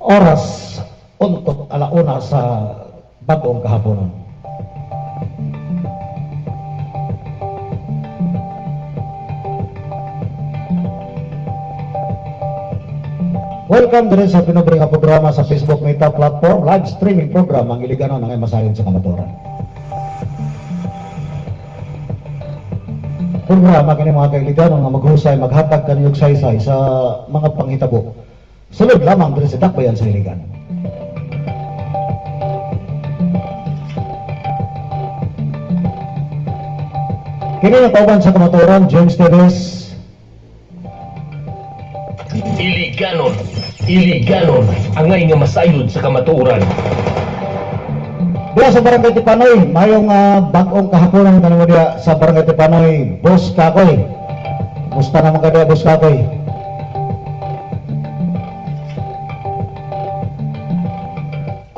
Oras untuk alauna sa bagong kahaponon. Welcome din sa pinubring nga programa sa Facebook Meta Platform, live streaming program ang iligano ng masayon sa kamaturan. Programa kini mga kailigano nga maghusay, maghatag kaniyog saysay sa mga panghitabo. Sulod lamang din sa dakbayan sa iligan. Kini ang tauban sa kamaturan, James Teres. Iliganon, angay nga masayod sa kamaturan. Diya sa Barangay Tipanoy, mayong bagong kahaponan kanimo diya sa Barangay Tipanoy, Boss Kakoy. Musta naman ka diya, Boss Kakoy?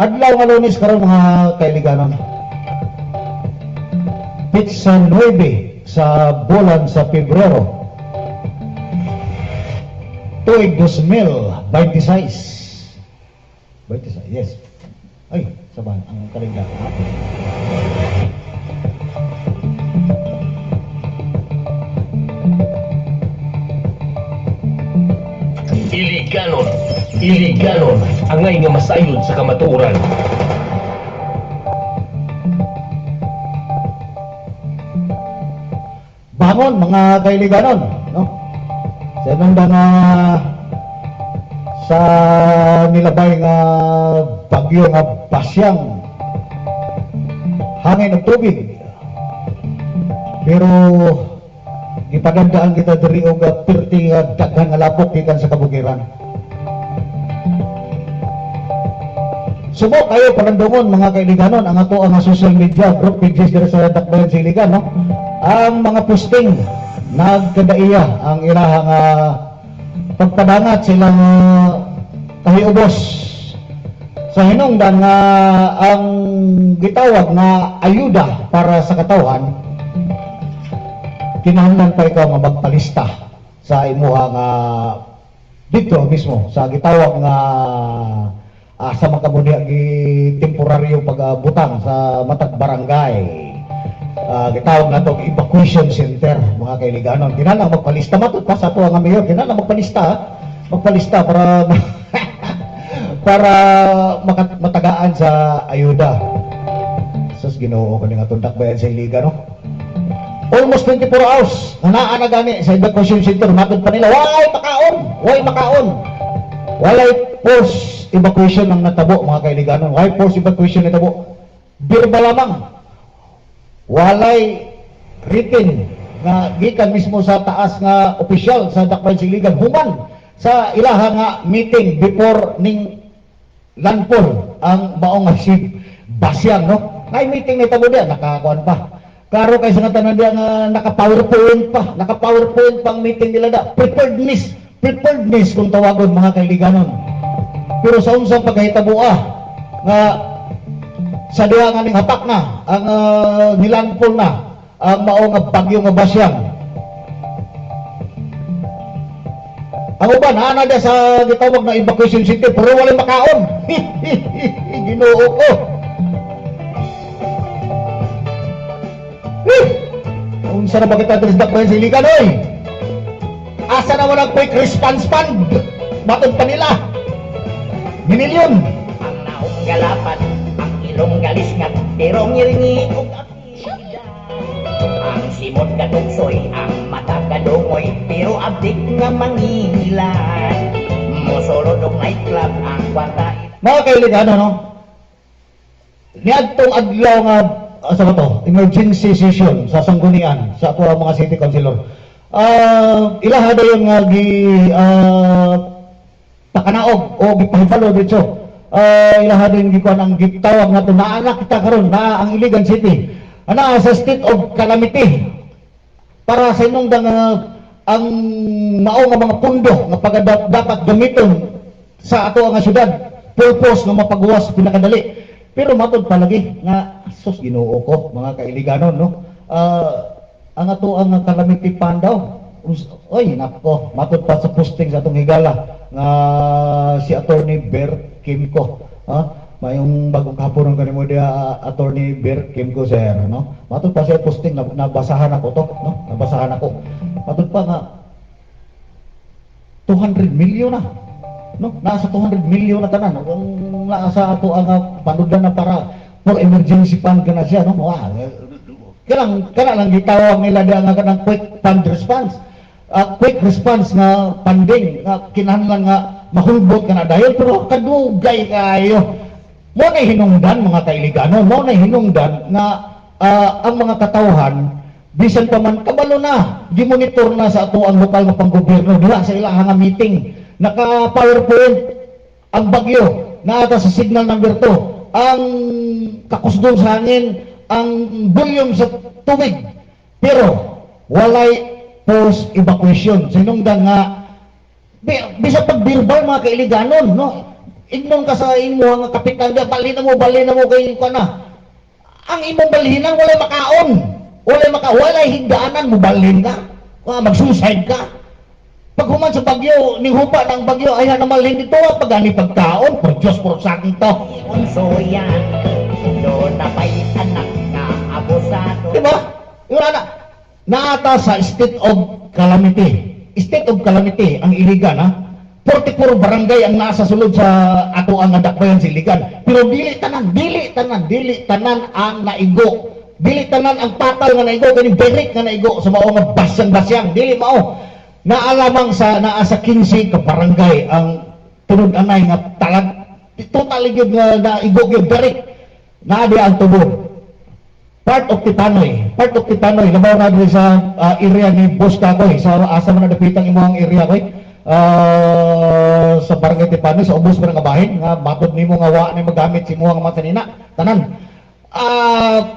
Adlaw nga Lunes karon mga kailiganon. Pizza 9 sa bulan sa Pebrero. Tuig 2026. 26, yes. Ay, sabahan ang kalenda. Iliganon, angay nga masayod sa kamaturan. Bangon mga kailiganon, no? Sa nanda nga sa nilabay nga bagyo nga basyang hangin ng tubig. Pero gipagandaan kita diri og perti nga daghan nga lapok gikan sa kabukiran. Subok kayo panandungon mga kailiganon ang ato ang social media group pages diri sa Dakbayan sa Iligan, no? Ang mga posting nagkadaiya ang ilahang pagpadangat silang kahiubos sa hinungdan nga ang gitawag nga ayuda para sa katawan. Kinahanglan pa ikaw nga magpalista sa imuha nga dito mismo sa gitawag nga sa makabunya gi temporaryo pagbutang sa matag barangay. Gitawag na itong evacuation center mga kailiganon. Kinahanglan magpalista matud pa sa ato nga mayor, kinahanglan magpalista para para matagaan sa ayuda. Sus Ginoo ko nga tundak bayan sa Iligan, no? Almost 24 hours naa na gani sa evacuation center, matud pa nila way makaon. Walay force evacuation ang natabo mga kailiganon. Way force evacuation natabo. Birba lamang. Walay written nga gikan mismo sa taas nga opisyal sa Dakbayan sa Iligan human sa ilaha nga meeting before ning landfall ang baong nga si Basyang, no? Ngay meeting ni tabo diya nakakuan pa. Karo kay sa tanan diya nga naka-PowerPoint pang meeting nila da. Preparedness kung tawagon mga kailiganon. Pero sa unsang pagkahitabo nga sa diha nga ning hapak na ang nilandfall na ang mao nga bagyo nga Basyang. Ang uban ana dia sa gitawag na evacuation center pero wala makaon. Ginoo ko. Unsa na ba kita diri sa Dakbayan sa Iligan, oy? Asa na wala quick response fund? Matod pa nila. Minilyon. Ang naong galapan, ang ilong galisngat, pero ngiringi og apida. Ang simot katugsoy, ang mata kadungoy, pero abdik nga mangingilan. Mosolod og nightclub, ang kwarta. Mga kailigan, no? Niadtong adlaw nga sa to, emergency session sa Sanggunian sa ato mga city councilor. Ilaha dayon nga pakanaog o gipahibalo dito. Ilaha din gikuan ang gitawag nato na anak kita karon na ang Iligan City. Ana sa state of calamity para sa inungdang ang mao nga mga pundo nga dapat gamiton sa ato nga syudad purpose nga mapagawas pinakadali. Pero matod palagi nga sus Ginoo ko mga kailiganon, no? Ang ato ang calamity fund daw. Oy nako, matod pa sa posting sa atong higala nga si Attorney Ber Kimco. Mayong bagong kahapon ng kanimo dia attorney Bir Kimco sir, no? Matod pa siya posting nabasahan ako to, no? Nabasahan ako. Matod pa nga 200 million na. No? Nasa 200 million na tanan. Kung nasa ato ang panudan na para for emergency fund kana siya, no? Kana lang gitawag nila dia nga kanang quick fund response. Quick response nga funding nga kinahanglan nga mahulbot kana dayon pero kadugay kayo. Mo na hinungdan mga kailiganon, mo na hinungdan nga ang mga katawhan bisan pa man kabalo na gimonitor na sa ato ang lokal nga panggobyerno diha sa ilahang meeting naka PowerPoint ang bagyo naata sa signal number 2 ang kakusdong sa hangin ang volume sa tubig pero walay force evacuation sinungdan nga bisa pag verbal mga kailiganon no ignon ka sa imo nga kapitan da bali na mo kay kana ang imong balhinan walay makaon walay higdaanan mo balhin ka mag-suicide ka pag human sa bagyo ning hupa ng bagyo ay na malhin dito pag ani pagkaon por Dios por santo Unsoyan, do na pa'y anak nga abusado. diba yung naata sa state of calamity ang Iligan 44 barangay ang nasa sulod sa ato ang adakbayan sa Iligan pero dili tanan ang naigo dili tanan ang patal nga naigo kani berik nga naigo sa mao nga basyang dili mao naalamang sa naa sa 15 ka barangay ang tunod anay nga talag totally gyud nga naigo gyud berik naa di ang tubod part of Tipanoy labaw na diri sa area ni Boss Kakoy sa asa man nadapitang imong area koy sa barangay Tipanoy sa ubos pa nga bahin nga matod nimo nga wa na magamit si mo nga matanina tanan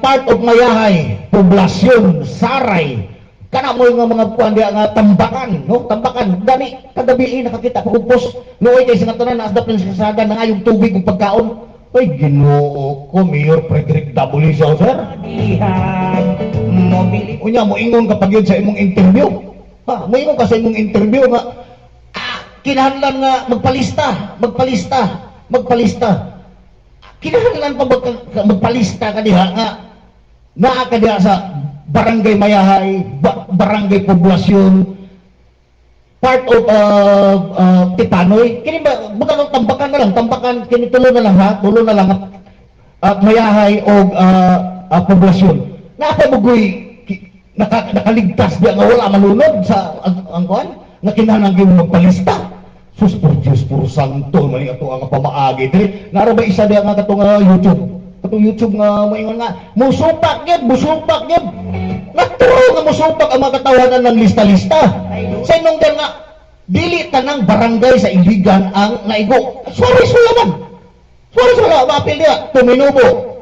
part of Mayahay poblasyon Saray kana mo nga mga kuan dia nga tambakan no tambakan gani kagabi nakakita ko upos luoy kay sa tanan naasdap ng sasada na ngayong tubig ug pagkaon ay Ginoo ko Mayor Frederick W. Sir Dihan, mobili. unya mo ingon kapag yun sa imong interview mo ingon ka sa imong interview nga kinahanglan nga magpalista kinahanglan pa magpalista ka diha nga naa ka diha sa barangay Mayahay barangay poblasyon part of Tipanoy kini ba butang tambakan kini tulo na lang Mayahay o poblasyon nakabugoy nakaligtas diya nga wala malunod sa ang kuan nga kinahanglan gyud magpalista sus por Dios por santo mali ato ang pamaagi diri naro ba isa diya nga katong YouTube nga moingon nga musupak gyud naturo nga musupak ang mga katawanan ng lista-lista sa inong nga dili tanang barangay sa Iligan ang naigo Suarez wala mapil diya Tuminubo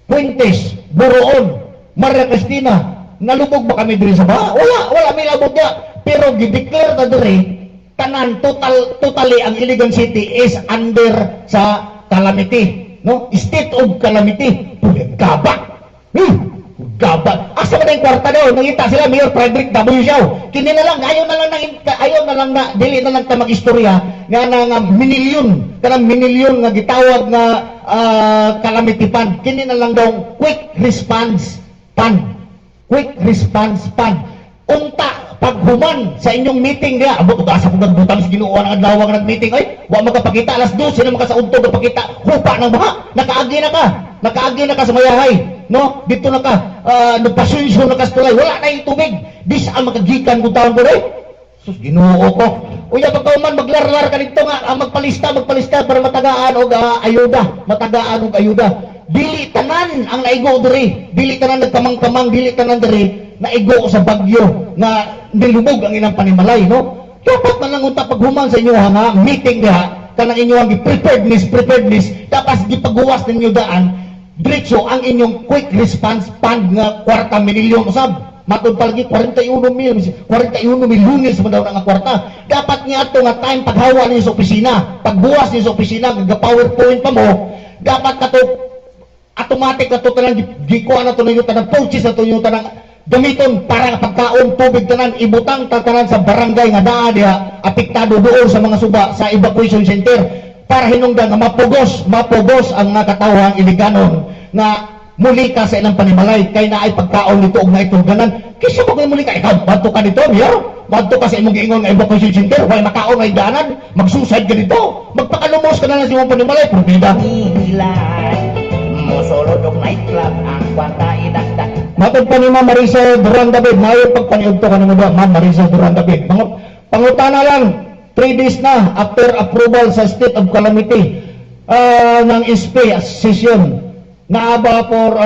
Puentes Boroon Maria Cristina nalubog ba kami diri sa baha wala may labot diya pero gideclare na diri tanan totally ang Iligan City is under sa calamity no state of calamity gabak asa man ang kwarta daw nangita sila Mayor Frederick W. Siao kini na lang ayaw na lang na dili na lang ta magistorya nga nga minilyon nga gitawag nga calamity fund kini na lang daw quick response fund unta paghuman sa inyong meeting niya abot asa kung nagbutang sa Ginoo ang adlaw nga nag-meeting ay wa magapakita alas 12 na makasaudtog napakita hupa ng baha nakaagi na ka sa Mayahay no dito na ka nagpasensyo na ka sa tulay wala na yung tubig dis ang makagikan kung taon ko rin sus Ginoo ko uya pagkauman maglarlar ka dito nga magpalista para matagaan og ayuda dili tanan ang naigo diri dili tanan nagkamang-kamang dili tanan diri naigo sa bagyo na nilubog ang ilang panimalay no dapat man lang unta paghuman sa inyo nga meeting diha kanang inyong preparedness tapos gipagawas ninyo daan diretso ang inyong quick response fund nga 40 milyon usab matod palagi 41 milyones sa daw nga kwarta dapat niya ato nga time paghawa niyo sa opisina pagbuwas niyo sa opisina ga PowerPoint pa mo dapat kato automatic na to tanang gikuha na to ninyo tanang pouches na to ninyo tanang gamiton para pagkaon tubig tanan ibutang tanan sa barangay nga naa diha apektado doon sa mga suba sa evacuation center para hinungdan nga mapugos ang nga katawang iliganon nga muli ka sa ilang panimalay kay naay pagkaon nito og naitulganan kisyo mo kay muli ka ikaw badto ka dito mayor badto ka sa imong giingon nga evacuation center wala makaon nga iganan magsuicide ka dito magpakalumos ka na lang sa imong panimalay probida Hihilan Mosolod og nightclub ang kwarta idagdag. matod pa ni Ma'am Marisa Duran David mayo pagpaniudto ka nimo ba Ma'am Marisa Duran David pangutana lang 3 days na after approval sa state of calamity ng SP session naaba for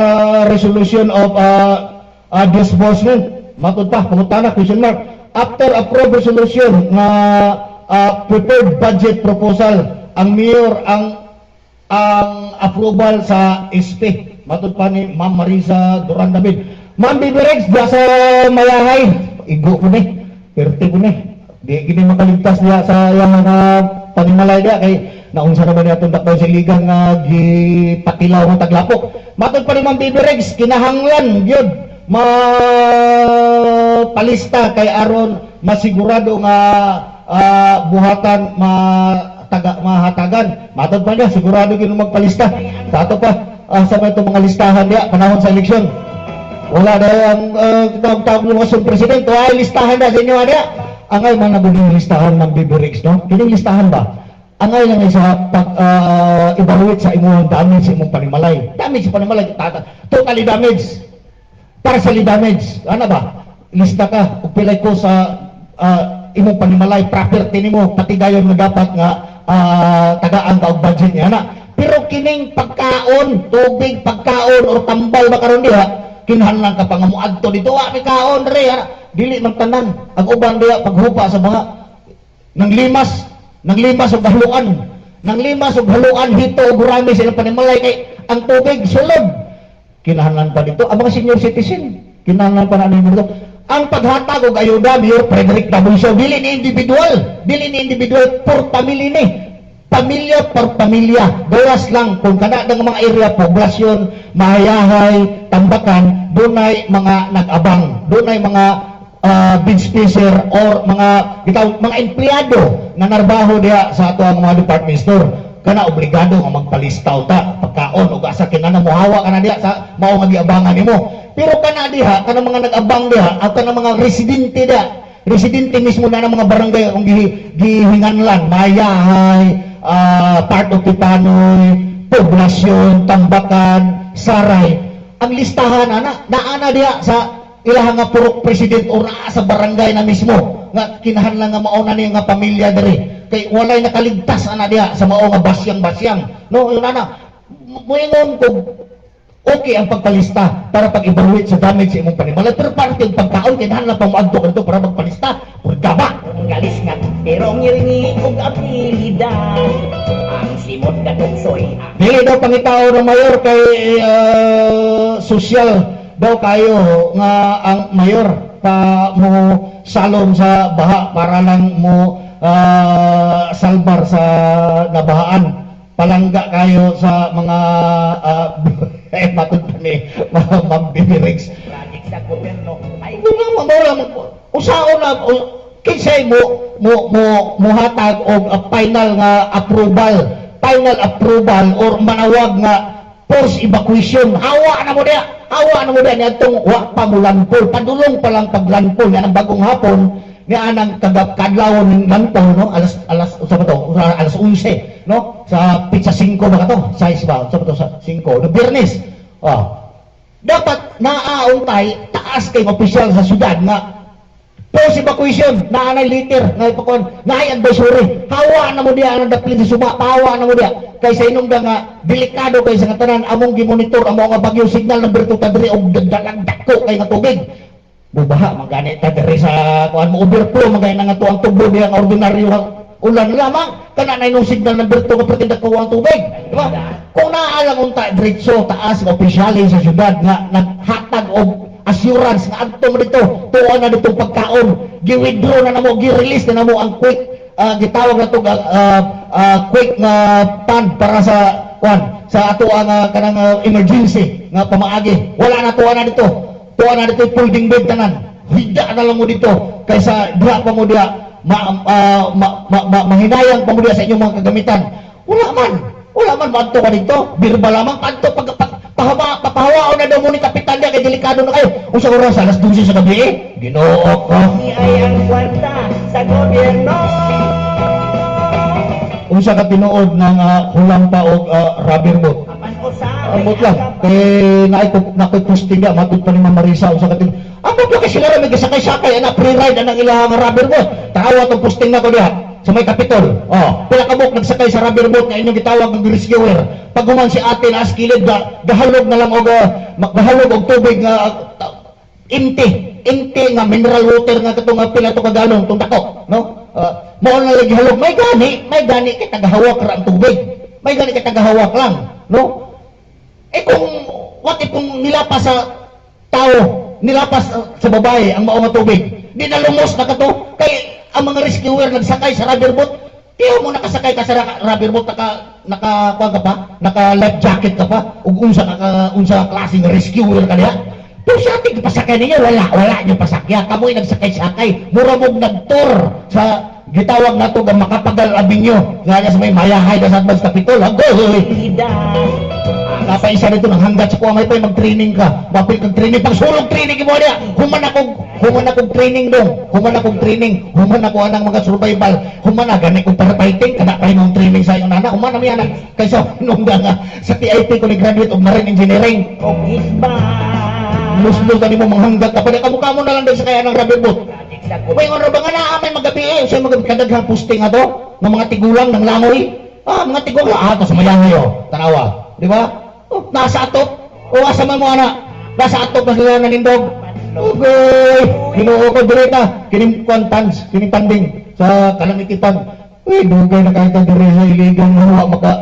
resolution of disbursement matod pa pangutana question mark after approved resolution na prepared budget proposal ang mayor ang approval sa SP matod pa ni Ma'am Marisa Duran David Ma'am Bibirex diya sa Mayahay igo ko ni perte ko ni di gini makaligtas niya sa yang mga panimalay niya kay naunsa naman niya itong dakdaw sa ligang gipatilaw ng taglapok matod pa ni Ma'am Bibirex kinahanglan yun palista kay aron masigurado nga buhatan mahatagan matod pa niya sigurado gyud magpalista sa ato pa sa may itong mga listahan niya panahon sa eleksyon wala na ang tawag ng mga presidente ay listahan na sa inyo niya angay man nabuning listahan ng Bibirex no kining listahan ba angay lang sa pag evaluate sa imong damage sa imong panimalay damage sa panimalay totally damage partially damage ano ba lista ka ug pilay ko sa imong panimalay property nimo pati gayon nga dapat nga tagaan ka og budget niya na pero kining pagkaon tubig pagkaon or tambal ba karon diha kinahanglan ka pa nga moadto dito wa may kaon re dili man tanan ang uban diha paghupa sa mga nanglimas og haluan hito og gurami sa ilang panimalay kay ang tubig sulod kinahanglan pa dito ang mga senior citizen kinahanglan pa na nimo dito ang paghatag og ayuda Mayor Frederick Tabuso dili ni individual por pamilya ni pamilya por pamilya gawas lang kung kana ng mga area poblasyon mahayahay tambakan dunay mga nag-abang dunay mga bid spacer or mga empleyado na narbaho diha sa ato ang mga department store kana obligado nga magpalistaw ta pagkaon ug asa kinahanglan mohawa kana diha sa mao nga giabangan nimo pero kana diha kana mga nag-abang diha at kana mga residente mismo na ng mga barangay ang gihinganlan mayahay part of Tipanoy poblasyon tambakan saray ang listahan naana diha sa ilahang nga purok president o naa sa barangay na mismo nga kinahanglan nga mauna niya nga pamilya diri kay walay nakaligtas ana diha sa mao nga basyang no yun ana moingon ko okay ang pagpalista para pag-evaluate sa damage sa imong panimalay pero parte ang pagkaon kinahanglan pa moadto kadto para magpalista ug gaba Ang galis nga tirong ngiringi ug abilidad. Ang simot katugsoy ang dili daw pangitao ng mayor kay social daw kayo nga ang mayor pa mo salom sa baha para lang mo salbar sa nabahaan palangga kayo sa mga matod pa ni Ma'am Bibirex project sa gobyerno ay usaon na kinsay mo hatag og final approval or manawag nga force evacuation hawa na mo diha niadtong wa pa mo landfall padulong pa lang paglandfall nga ng bagong hapon nga anang kadlawon ng landfall no alas 11 no sa pizza 5 ba kato size ba sa to sa 5 no Biyernes dapat naauntay taas kay opisyal sa syudad nga force evacuation na anay liter nga ipakon naay advisory hawa na mo diha ang daplin sa suma hawa na mo diha kay sa inong nga delikado kay sa katanan among gimonitor amo nga bagyo signal number 2 kadiri og dagdagang dako kay nga tubig bubaha magani ta diri sa kuan mo overflow magay na nga tuang tubo diha nga ordinaryo ulan lamang kana na inong signal number 2 nga pretenda ko ang tubig di ba kung naalang unta diretso taas nga opisyale sa syudad nga naghatag og assurance nga adto mo dito tuwa na dito pagkaon gi-withdraw na namo gi-release na namo ang quick gitawag na to quick na fund para sa sa ato ang kanang emergency nga pamaagi wala na tuwa na dito folding bed tanan hida na lang mo dito kaysa diha pa mo diha mahinayang pa mo diha sa inyong mga kagamitan Wala man manto ka dito. Birba lamang kanto papahawaon na daw mo ni kapitan niya kay delikado na kayo. Unsa oras alas 12 sa gabi eh? Ginoo ko. Ni ay ang kwarta sa gobyerno. Unsa ka tinuod ng hulang pa og rubber boat? Apan usa Amot lang. Kay nakoy posting nga matud pa ni Ma'am Marisa unsa ka tin. Amot lang kay sila ra may sakay-sakay ana free ride anang ilang rubber boat. Tawa tong posting na ko diha sa may Kapitol. Pila ka buk nagsakay sa rubber boat nga inyong gitawag ng rescuer. Pag human si ate na askilid gahalog na lang og gahalog og tubig nga inti nga mineral water nga katong pila to kaganong tong dako, no? Mao na lagi halog may gani kay tagahawak ra ang tubig. May gani kay tagahawak lang, no? Kung what if kung nilapas sa tao, nilapas sa babae ang mao nga tubig, di na lumos na kato kay ang mga rescuer nagsakay sa rubber boat. Tiyo mo nakasakay ka sa rubber boat naka kuha ka pa, naka life jacket ka pa, ug unsa klaseng rescuer ka diha. Pero sa ating pasakay ninyo, wala nyo pasakya. Kamoy nagsakay-sakay. Mura mong nag-tour sa gitawag na ito ng Makapagal Avenue. Nga sa may mayahay na sa Advance Capitol. Hagoy! Napaisa nito ng hanggat sa kuha may pa mag-training ka. Mapil kang training. Pag sulog training mo niya, human akong training dong. Human ako anang mga survival. Human na, ganit kong para fighting. Kada pa yung training sa iyong nana. Human na miyanan. Kaysa, nung nga sa TIP ko ni-graduate of Marine Engineering. O gisba. Muslo tadi mo manghanggat ka pa kamukha mo na lang din sa kaya ng rubber boat. May nga ba nga na may magabi siya magkadaghang posting ato ng mga tigulang ng langoy. Mga tigulang ato sa mayahay tanawa, di ba? Nasa ato. Asa man mo ana. Nasa ato na sila nanindog. Okay. Ginoo ko direta kining kwantans, kining panding sa kalangitipan. Dugay na kahit dire sa iligang maka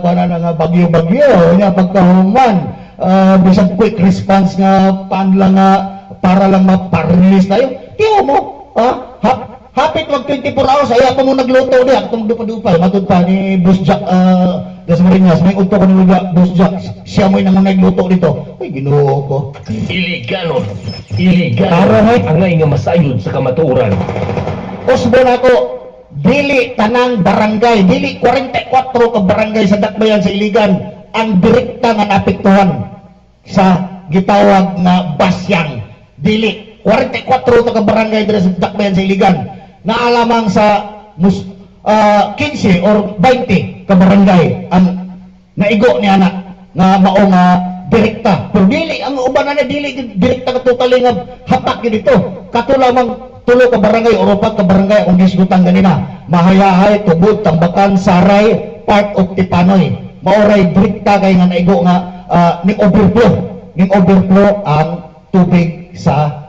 para nga bagyo-bagyo nya pagkahuman. Bisag quick response nga para lang ma-release tayo. Tiyo mo, hapit mag 24 hours, ay ako mo nagluto diya, ako magdupa-dupa, matod pa ni Boss Jack, Dasmariñas, may unto ko ni Boss Jack, siya mo'y naman nagluto dito. Ay, ginoo ko. Iliganon Tarahay. ang nga masayod sa kamatuoran. Osbon ako, dili tanang barangay, dili 44 ka barangay sa Dakbayan sa Iligan, ang direkta nga naapektuhan sa gitawag nga basyang. Dili 44 to ka barangay diri sa Dakbayan sa Iligan na alamang sa 15 or 20 ka barangay ang naigo ni anak nga mao nga direkta. Pero dili ang uban na dili direkta ka totally nga hapak gyud dito. Kato lamang tulo ka barangay o 4 ka barangay ang gisgutan ganina. Mahayahay, Tubod, Tambakan, Saray, part of Tipanoy. Mauray direkta kay nga naigo nga ning overflow ang tubig sa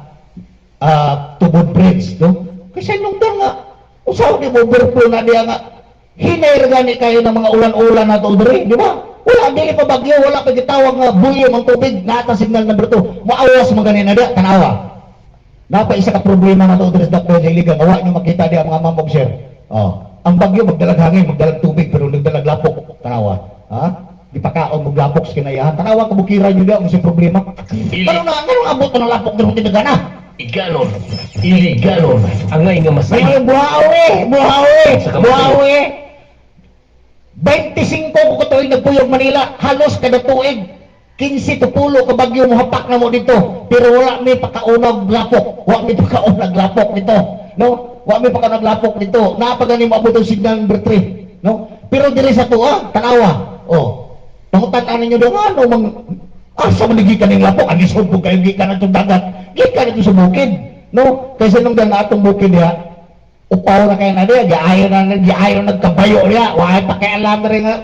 Tubod Bridge, no? Kasi nung doon nga usaw ni overflow na diya nga hinay gani kayo ng mga ulan-ulan na to diri, di ba? Wala dili pa bagyo, wala pa gitawag nga bulyom ang tubig, nata signal number 2. Maawas mo gani na diya tanawa. Napa isa ka problema na to diri sa Dakbayan sa Iligan, awa niyo makita diya mga mambog sir. Ang bagyo magdalag hangin, magdalag tubig pero nagdalag lapok, tanawa. Di pa kaon mo lapok sa kinayahan. Tanawa ka bukiran nyo diya kung si problema. Ganun abot ng lapok ng tinagana. Iliganon ang nga masayod. Buhawi. 25 ko katuig nagpuyog Manila, halos kada tuig 15 to 10 ka bagyo mo hapak na mo dito. Pero wala may pakaunag lapok. Wala may pakaunag lapok dito. No? Wala may pakaunag lapok dito. Napagani mo abot ang signal number 3. No? Pero diri sa tuwa, tanawa. Pangutan-anan nyo doon, asa manigi ka ng lapok, ang isod ko kayo, gikan na itong dagat, gikan ito sa bukid, no? Kasi nung dyan na itong bukid niya, upaw na kayo na niya, giayon nagkabayo niya, wala pakialam na rin nga,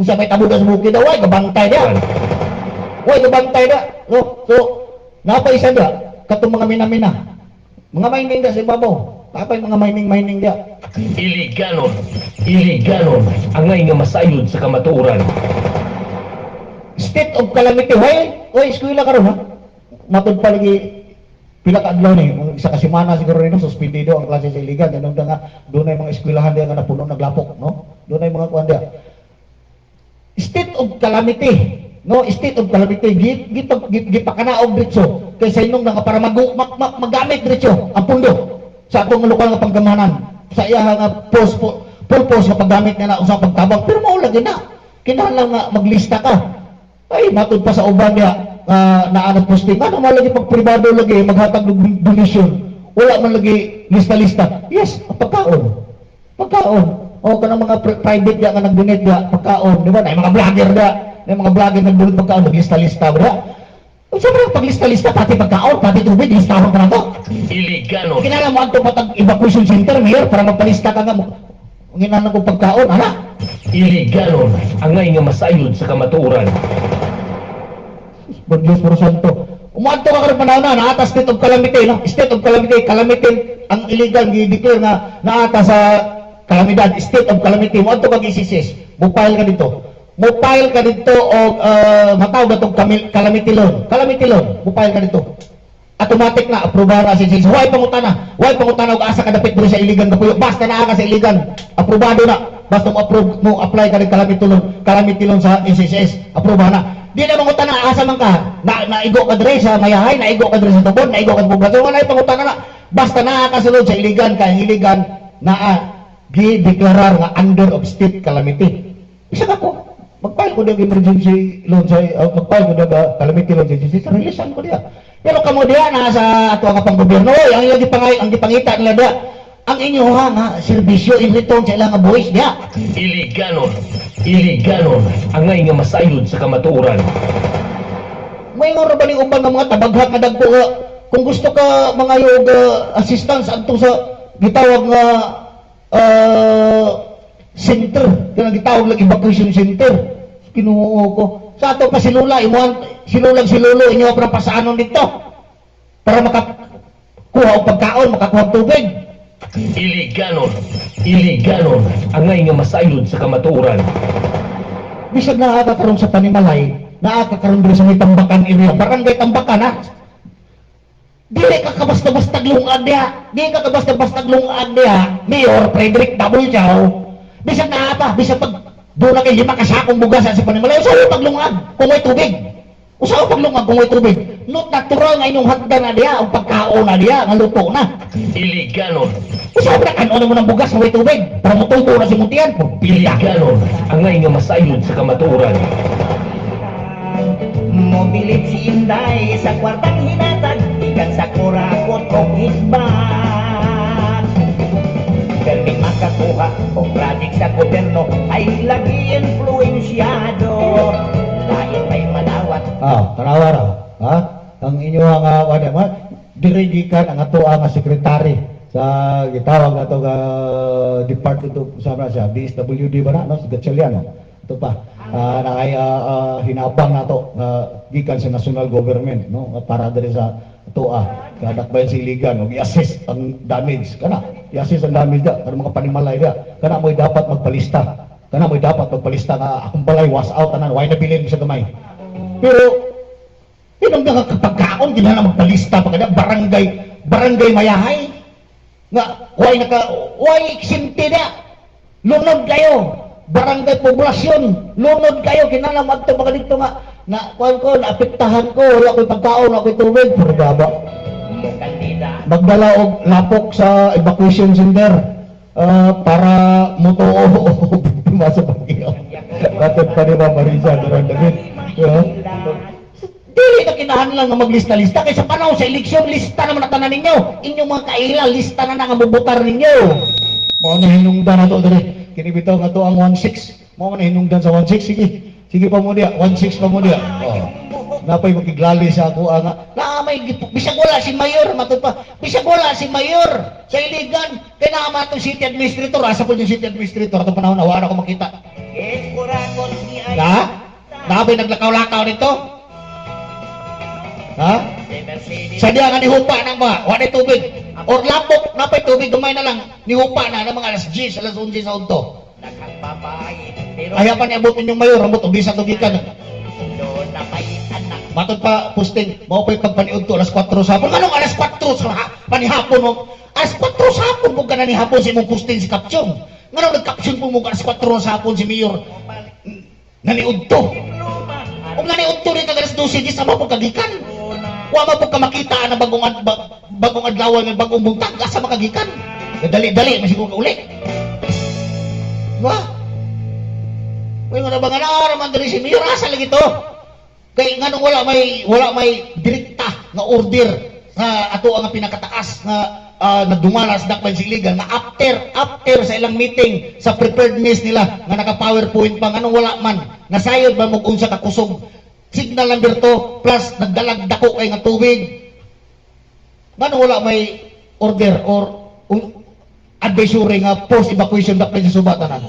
sa may tabuda sa bukid, wala, gabantay niya, no? So, napaisa niya, katong mga mina-mina, mga mining niya sa ibabaw, tapay mga mining niya. Iliganon ang nga masayod sa kamatuoran. State of calamity. Hoy, eskwela ka ron, ha? Matod pa lagi pila ka adlaw ni, isa ka semana siguro rin, suspendido ang klase sa Iligan. Ganun nga, doon ay mga eskwelahan diya nga napuno naglapok, no? Doon ay mga kuhan diya. State of calamity. No, state of calamity. Gipakanaog dito. Kaysa inong nga para magamit dito ang pundo sa atong lokal nga panggamanan. Sa iya nga purpose sa paggamit nila usang pagtabang, pero maulagi na. Kinahanglan nga maglista ka. Ay, matod pa sa uban niya, naanap posting, ano man lagi pag privado lagi, maghatag ng donation. Wala man lagi lista-lista. Yes, pagkaon. Pagkaon. O, kanang mga private niya nga nag-donate niya, pagkaon. Di ba? Na mga vlogger niya. Na mga vlogger nag-donate pagkaon, naglista-lista ba? O, siyempre, pag lista-lista, pati pagkaon, pati tubig, listahon pa na to. Iliganon. Kinala mo ang patag evacuation center, mayor, para magpalista ka nga. Nginanan ko pagkaon, ana. Iliganon. Angay nga masayod sa kamatuoran. Por Diyos, por Santo. Umanto ka karon panahon na, naata state of calamity, no? State of calamity, calamity, ang illegal, i-declare na naata sa kalamidad, state of calamity. Umanto ka gisisis, mupile ka dito. Mupile ka dito o matawag itong calamity loan. Calamity loan, mupile ka dito. Automatic na, aprobahan na si CCS. Huwag pangutana og asa ka dapit doon sa iligan kapuyo. Basta naa ka sa iligan, aprobado na. Basta mo apply ka ng calamity loan sa SSS, aprobahan na. Di na mangutana, asa man ka, naigo ka dire sa mayahay, naigo ka dire sa tubod, naigo ka sa poblasyon, wala yung pangutana na. Basta naa ka sulod sa iligan, na gi-deklarar nga under of state calamity. Isa ka ko, magpile ko ng emergency loan sa, magpile ko ng calamity loan sa SSS, releasean ko diya. Pero kamo diya na sa ato nga pang gobyerno, ang gipangita nila diya, ang inyo nga serbisyo in return sa ilang buwis diya. Iliganon. Iliganon. Angay nga masayod sa kamatuoran. May nga ba ning ubang nga mga tabaghat nga dagko nga kung gusto ka mga yung assistance adto sa gitawag nga center, kanang gitawag lang evacuation center. Kinuha ko. Sa ato pa sinula, sinulang silulo inyo para pasaanon dito para makakuha og pagkaon, makakuha og tubig. Iliganon. Iliganon. Angay nga masayod sa kamatuoran. Bisag nakakaroon sa Panimalay, nakakaroon din sa may Tambakan area, barangay Tambakan ha. Dili ka kabasta-bastag lungag diya. Dili ka kabasta-bastag lungag diya. Mayor Frederick W. Chow. Bisag na pa, bisag pag doon na kayo 5 kasakong bugas sa Panimalay, usaw paglungag kung may tubig. Usaw paglungag kung may tubig. Not natural nga inyong hagdan na diya, ang pagkaon na diya, nga luto na. Iliganon. Usaw na kanon mo ng bugas kung may tubig, para mututo na si Muntian. Pilita. Iliganon. Angay nga masayod sa kamatuoran. Mobilit si Inday sa kwartang hinatag, ikan sa kurakot o hitbat. Perming makakuha o project sa gobyerno ay lagi influensyado. Lain may malawat. Tanawa raw. Ha? Ang inyo nga wala man dirigikan ang ato nga sekretary sa gitawag ato nga department of sama siya DSWD ba na no, sa Gatchaliano. Ito pa. Hinabang nato gikan sa national government no para diri sa ato kadakbayan sa iligan og i-assess ang damage kana i-assess ang damage da kada mga panimalay da kana mo'y dapat magpalista nga akong balay was out tanan why nabilin sa gamay pero inong nga kapagkaon kinahanglan magpalista pa kada barangay mayahay nga why sinti da lunod kayo barangay poblasyon, lunod kayo, kinala magto mga dito nga, na naapektahan ko, wala ko'y pagkaon, wala ko'y tubig, puro baba. Magdala og lapok sa evacuation center para mutuo biktima sa pagkiyaw. Katod pa ni Ma'am Marisa, durang damit. Dili na kinahanglan nga maglista-lista, kaysa panahon sa eleksyon, lista naman na tanan ninyo. Inyong mga kaila, lista na nga mabubutar ninyo. Mga nahinungdan na to, dali. Kinibitaw nga to ang 1-6. Mo man hinungdan sa 1-6. Sige pa mo diya. 1-6 pa mo diya. Napay makiglali sa ako nga. May bisag wala si mayor matod pa. Bisag wala si mayor sa iligan. Kaya naman itong city administrator. Asa po yung city administrator. Itong panahon na wala ko makita. Ha? Napay naglakaw-lakaw nito? Ha? Sa diya nga nihupa ng mga. Wala tubig. Or lapok, napay tubig, gamay na lang, nihupa na ng mga alas 10, alas 11 sa unto. Ayaw pa niabutin yung mayor, ramot, ubisa tugikan. Matod pa, posting, maupay pagpaniod to, alas 4 sa hapon. Anong alas 4 sa panihapon mo? Alas 4 sa hapon mo ka na ni hapon si mong posting si Caption. Nga nag-caption po mo ka alas 4 sa hapon si mayor. Naniud to. Kung naniud to rin alas 12, di sa mga pagkagikan. Wa mo ka makita na bagong adlaw ng bagong buntag asa makagikan. Dali-dali masigo ka uli. Ba? Uy, mga ba nga naaraman diri si Mayor, asa lagi to? Kay nga nung wala may direkta nga order nga ato ang pinakataas nga nagdumalas dakpan siligan nga after sa ilang meeting sa preparedness nila nga naka-PowerPoint pa nga nung wala man nasayod ba mo unsa ka kusog signal number to plus nagdalag dako kay nga tubig nga nung wala may order or advisory nga post evacuation dakpan sa subatanan.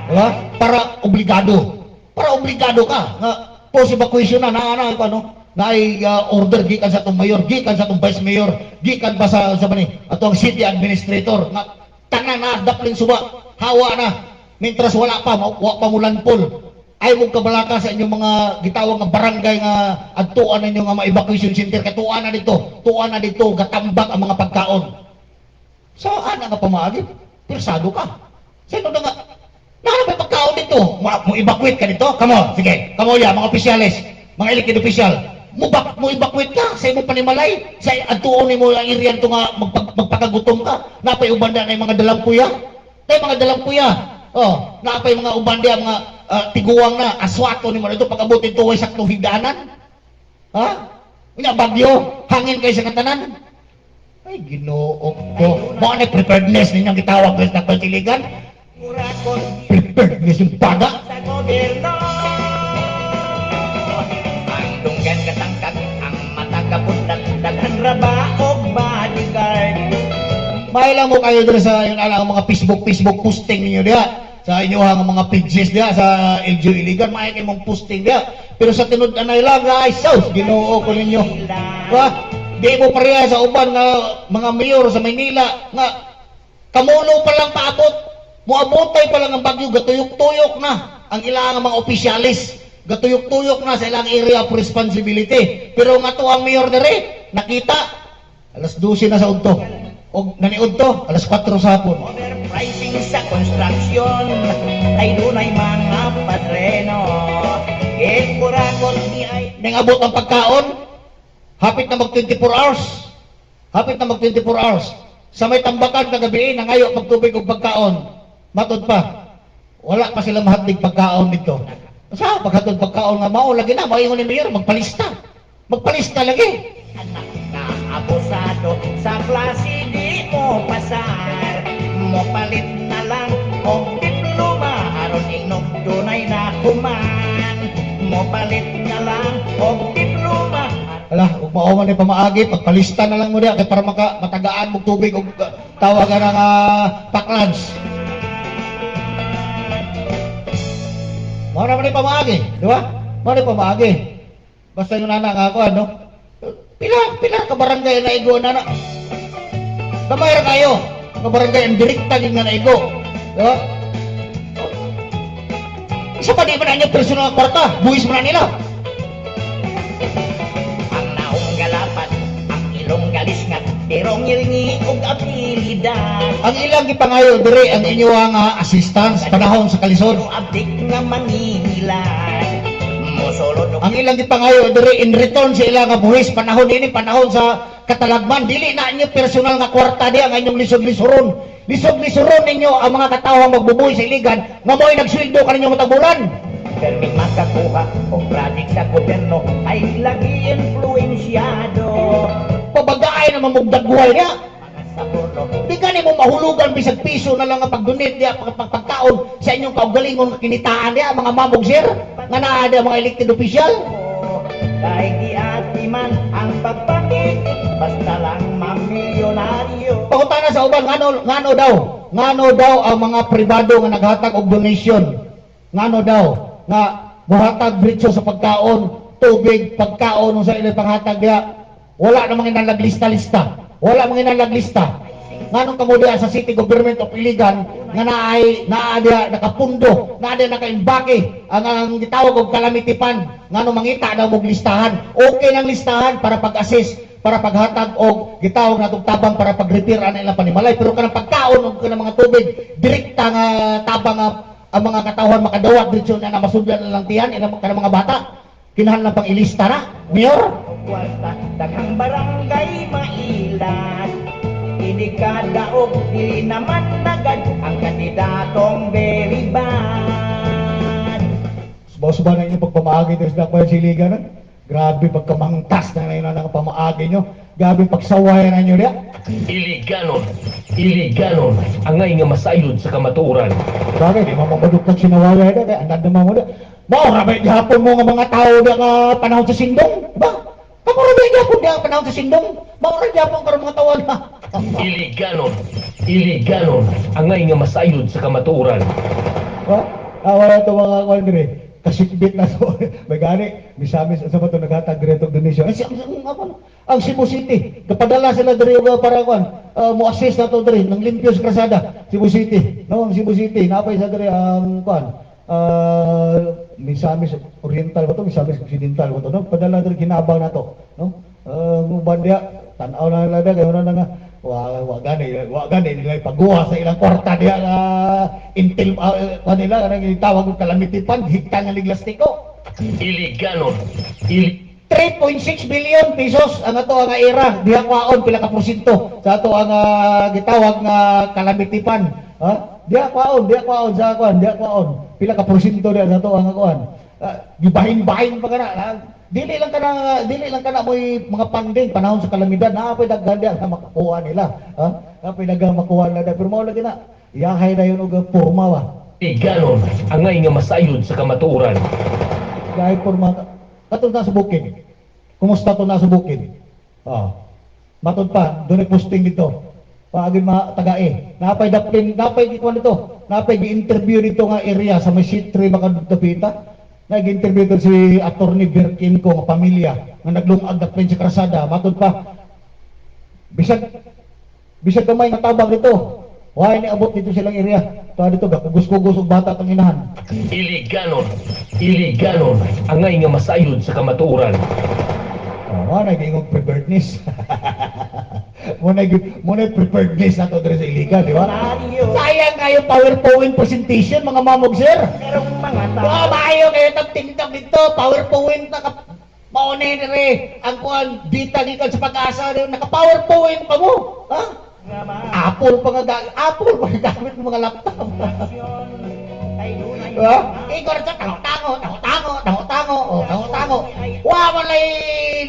Diba? Para obligado ka nga post evacuation na ano na ay order gikan sa itong mayor, gikan sa itong vice mayor, gikan pa sa mani atong city administrator nga tanan na dapling suba hawa na mintras wala pa mulanpol ay mo kabalaka sa inyong mga gitawag nga barangay nga adtuan ninyo nga ma-evacuation center katuan na dito gatambak ang mga pagkaon saan nga pamaagi persado ka sino na nga may pagkaon dito mo evacuate ka dito kamo sige kamo ya mga opisyalis mga elected official mo evacuate ka sa imong panimalay sa adtuon nimo ang area to nga magpakagutom ka napay ubanda na mga dalang kuya napay mga ubanda mga tiguang na aswato nimo dito pag-abutin tuway saktong higdanan ha ina bagyo hangin kay sa katanan ay Ginoo ko mo ana preparedness ninyong gitawag sa pagtiligan preparedness yung paga sa gobyerno ang dunggan katangkag ang mata kapundak daghan raba og bodyguard may lang mo kayo dito sa yung alang mga Facebook posting ninyo diha sa inyo ang mga pages diha sa LGU Iligan may kay mong posting diha pero sa tinud anay lang ay sauce Ginoo ko ninyo ha di mo pareha sa uban nga mga mayor sa Maynila nga kamulo pa lang paabot muabotay pa lang ang bagyo gatuyok-tuyok na ang ilang mga opisyalis gatuyok-tuyok na sa ilang area of responsibility pero nga to ang mayor dere nakita alas 12 na sa udto og naniud to alas 4 sa hapon overpricing sa construction ay dunay mga padreno kurakot di ay nangabot ang pagkaon hapit na mag 24 hours sa may tambakan kagabi nangayo pagtubig og pagkaon matod pa wala pa sila mahatdig pagkaon dito sa paghatod pagkaon nga mao lagi na moingon ni mayor magpalista lagi anak na abusado sa klase di mo pasar mo palit na lang og diploma aron ingnog dunay na human mo palit na lang og diploma ala ug mao man ni pamaagi pagpalista na lang mo diha kay para matagaan mo tubig og tawagan nga paklans mao naman ni pamaagi di ba mao ni pamaagi basta yung nana nga ako ano pila ka barangay na igo na gamay ra kayo ka barangay ang direkta din nga naigo di ba isa pa di ba na inyo personal kwarta buwis mo na nila ang naong galapat ang ilong galisngat tirong ngiringi og apilidad ang ilang gipangayo dire ang inyo nga assistance panahon sa kalisod pero abdik nga mangingilan mo solo ang ilang gipangayo dire in return sa ilang nga buhis panahon ini panahon sa katalagman dili na inyo personal nga kwarta di ang inyong lisod-lisuron ninyo ang mga katawang magbubuhi sa iligan nga mo'y nagsweldo kaninyo matag bulan permit makakuha o project sa gobyerno ay lagi influensyado pabagaay na mamugdagbuhay niya mga sapurno di ka mo mahulugan bisag piso na lang nga pagdonate niya pagtaon sa inyong kaugalingon nga kinitaan niya mga mamugser nga naa dia mga elected official kahit di atiman ang pagpakit basta lang mamilyonaryo pangutana sa uban ngano daw ang mga pribado nga naghatag og donation ngano daw nga buhatag britso sa pagkaon tubig pagkaon sa ilang panghatag diha wala namang inalaglista-lista nganong kamo diha sa city government of Iligan nga naa diha nakapundo naa diha nakaimbake ang gitawag og calamity fund ngano mangita daw og listahan okay nang listahan para pag-assist para paghatag og gitawag natong tabang para pag-repair ana ilang panimalay pero kanang pagkaon ug kanang mga tubig direkta nga tabang nga ang mga katawhan makadawat dito na masudlan na lang tiyan ilang kanang mga bata kinahanglan pang ilista na mayor kwarta daghang barangay mailan hindi kada og di naman nagad ang kandidatong very ba na inyong pagpamaagi ito sa Dakbayan Siligan? Grabe pagkamangtas na yun ang pamaagi nyo. Grabe pagsaway na nyo niya. Iliganon ang ngay nga masayod sa kamatuoran. Bakit? Di mo mamadukag sinawaya na. Kaya andan naman mo na. Maurabay gihapon mo nga mga tao na nga panahon sa sindong. Diba? Maurabay gihapon na panahon sa sindong. Maurabay gihapon para mga tao na. Iliganon ang ngay nga masayod sa kamatuoran. Ha? Wala ito mga kwan dire. Kasikbit na to. May gani. Misamis sa ba ito naghatag dire itong donation. Ang Cebu City. Kapadala sila dire para kwan. Mo-assist na to dire. Nang Limpios Krasada. Cebu City. No, ang Cebu City. Napay sa dire ang kwan. Misamis Oriental ba to? Misamis Occidental ba to? No? Padala dire kinabang na to. No? Bandia. Tanaw na nila kayo na nga. Wa gani nila pagguha sa ilang kwarta diya nga intil kanila kanang gitawag og kalamitipan higta nga liglastiko. Iliganon. 3.6 billion pesos ang ato nga era diha kwaon pila ka porsyento sa ato ang gitawag nga kalamitipan. Ha? Diha kwaon sa kuan, diha kwaon pila ka porsyento diha sa ato ang kuan. Gibahin-bahin pa kana. Dili lang kana mo'y mga panding panahon sa kalamidad na apay daghan diya na makakuha nila. Ha? Apay daghang makuha nila pero mao lagi na iyahay na yun og porma wa. Iliganon ang ngay nga masayod sa kamatuoran. Dahil porma katong nasa bukid. Kumusta to nasa bukid? Matod pa doon posting dito. Paagin mga taga-e. Napay daplin, napay gikuan dito. Napay gi-interview dito nga area sa may C3 Makadutapita. Nag-interview doon si Attorney Birkin ko nga pamilya nga naglungag na sa Krasada. Matod pa, bisag gamay nga tabang dito. Why ni abot dito silang area? Ito dito, kugos-kugos og bata itong inahan. Iliganon ang ngay nga masayod sa kamatuoran. Wala nag-ingog preparedness. Muna preparedness na ito sa iligan, di ba? Sayang kayo PowerPoint presentation, mga mamog, sir. Merong mga tao. Maayo kayo tagtindog dito, PowerPoint na maunay na rin. Ang kuhan, bita gikan sa pag-asa, naka-PowerPoint pa mo. Ha? Apple pa nga gamit ng mga laptop. Ha? Igor sa tango. Walay